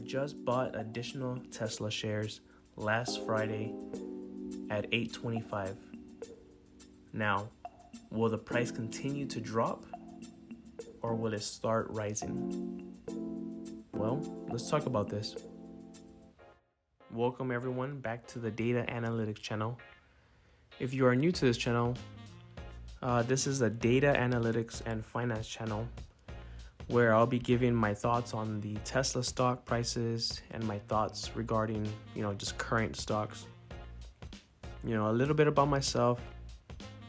just bought additional Tesla shares last Friday at $8.25. Now, will the price continue to drop or will it start rising? Well, let's talk about this. Welcome everyone back to the Data Analytics channel. If you are new to this channel, this is a data analytics and finance channel where I'll be giving my thoughts on the Tesla stock prices and my thoughts regarding, just current stocks. A little bit about myself.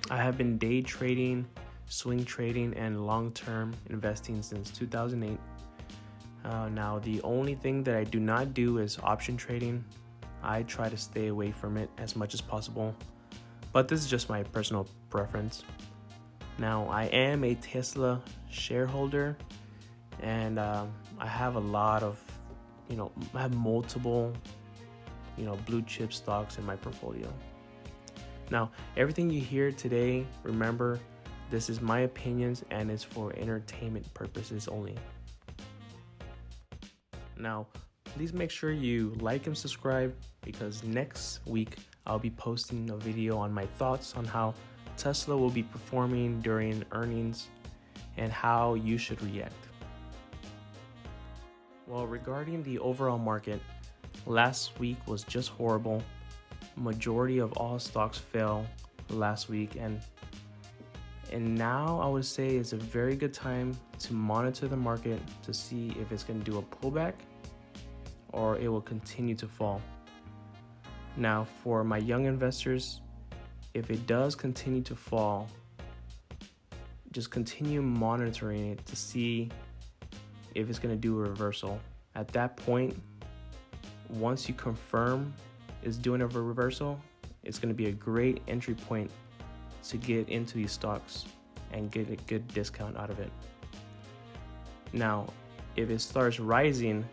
I have been day trading, swing trading, and long-term investing since 2008. Now, the only thing that I do not do is option trading. I try to stay away from it as much as possible, but this is just my personal preference. Now, I am a Tesla shareholder, and I have a lot of, I have multiple, blue chip stocks in my portfolio. Now, everything you hear today, remember, this is my opinions and it's for entertainment purposes only. Now, please make sure you like and subscribe because next week I'll be posting a video on my thoughts on how Tesla will be performing during earnings and how you should react. Well, regarding the overall market, last week was just horrible. Majority of all stocks fell last week, and now I would say it's a very good time to monitor the market to see if it's going to do a pullback or it will continue to fall. Now, for my young investors, if it does continue to fall, just continue monitoring it to see if it's going to do a reversal. At that point, once you confirm it's doing a reversal, it's going to be a great entry point to get into these stocks and get a good discount out of it. Now, if it starts rising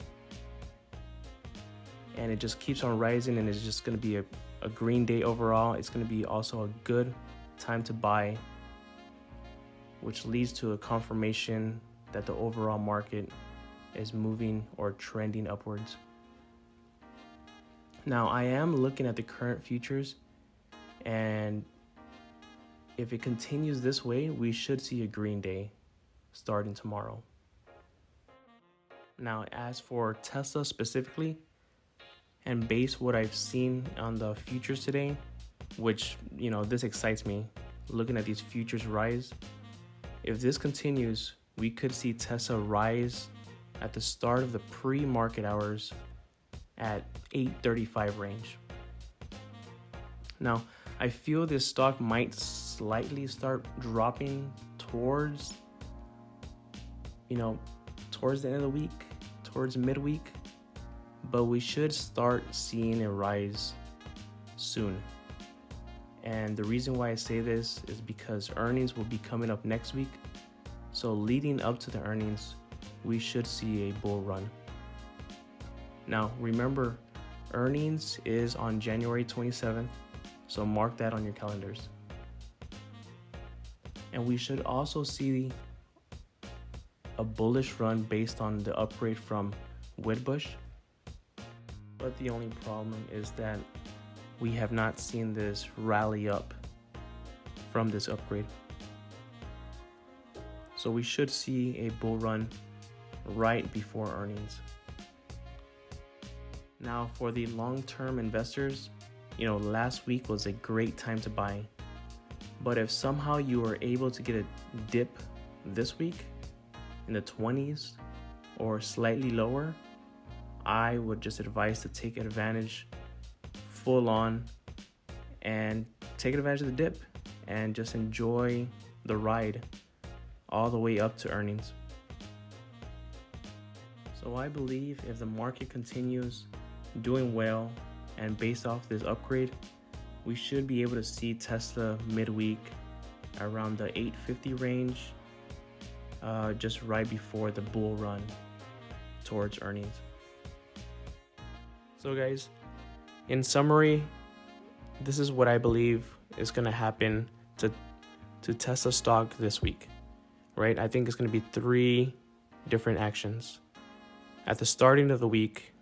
and it just keeps on rising and it's just going to be a green day overall, it's going to be also a good time to buy, which leads to a confirmation that the overall market is moving or trending upwards. Now, I am looking at the current futures, and if it continues this way, we should see a green day starting tomorrow. Now, as for Tesla specifically, and based what I've seen on the futures today, which, this excites me, looking at these futures rise. If this continues, we could see Tesla rise at the start of the pre-market hours at 8:35 range. Now, I feel this stock might slightly start dropping towards the end of the week, towards midweek, but we should start seeing a rise soon. And the reason why I say this is because earnings will be coming up next week. So leading up to the earnings, we should see a bull run. Now, remember, earnings is on January 27th, so mark that on your calendars. And we should also see a bullish run based on the upgrade from Wedbush. But the only problem is that we have not seen this rally up from this upgrade. So we should see a bull run right before earnings. Now, for the long-term investors, last week was a great time to buy. But if somehow you were able to get a dip this week in the 20s or slightly lower, I would just advise to take advantage full on and take advantage of the dip and just enjoy the ride all the way up to earnings. So I believe if the market continues doing well and based off this upgrade, we should be able to see Tesla midweek around the 850 range, just right before the bull run towards earnings. So guys, in summary, this is what I believe is going to happen to Tesla stock this week, right? I think it's going to be 3 different actions. At the starting of the week,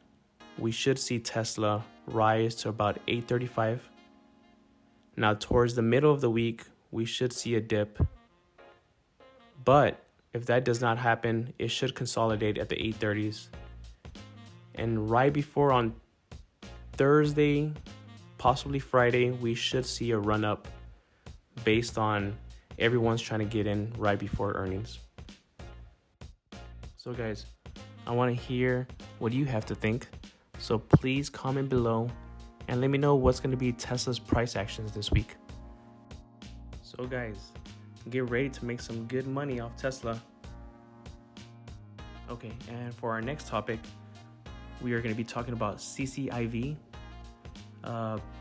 we should see Tesla rise to about 835. Now, towards the middle of the week, we should see a dip. But if that does not happen, it should consolidate at the 830s. And right before on Thursday, possibly Friday, we should see a run up based on everyone's trying to get in right before earnings. So guys, I want to hear what you have to think. So please comment below and let me know what's going to be Tesla's price actions this week. So guys, get ready to make some good money off Tesla. Okay, and for our next topic, we are going to be talking about CCIV.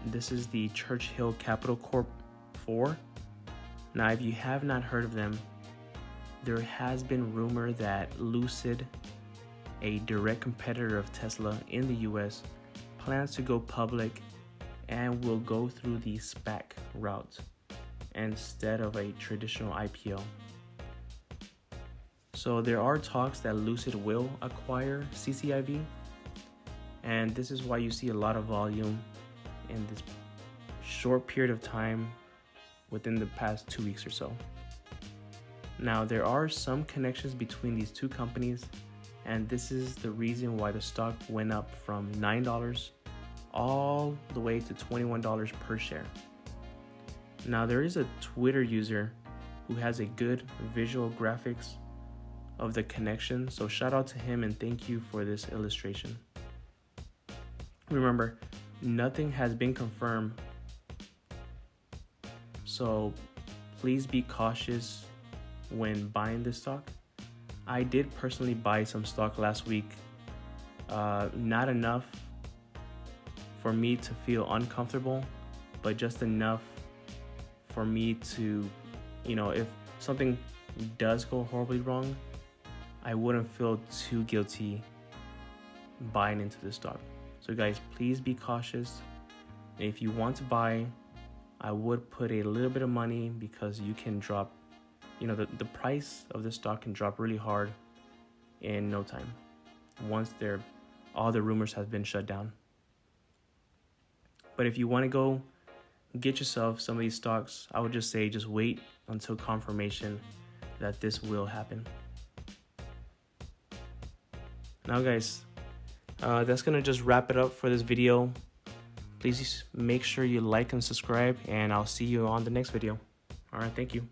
This is the Churchill Capital Corp 4. Now, if you have not heard of them, there has been rumor that Lucid, a direct competitor of Tesla in the US, plans to go public and will go through the SPAC route instead of a traditional IPO. So there are talks that Lucid will acquire CCIV, and this is why you see a lot of volume in this short period of time within the past 2 weeks or so. Now, there are some connections between these two companies, and this is the reason why the stock went up from $9 all the way to $21 per share. Now, there is a Twitter user who has a good visual graphics of the connection, so shout out to him and thank you for this illustration. Remember, nothing has been confirmed, so please be cautious when buying this stock. I did personally buy some stock last week, not enough for me to feel uncomfortable, but just enough for me to, if something does go horribly wrong, I wouldn't feel too guilty buying into this stock. So guys, please be cautious. If you want to buy, I would put a little bit of money because you can drop, the price of this stock can drop really hard in no time once all the rumors have been shut down. But if you want to go get yourself some of these stocks, I would just say just wait until confirmation that this will happen. Now guys, that's gonna just wrap it up for this video. Please make sure you like and subscribe, and I'll see you on the next video. All right, thank you.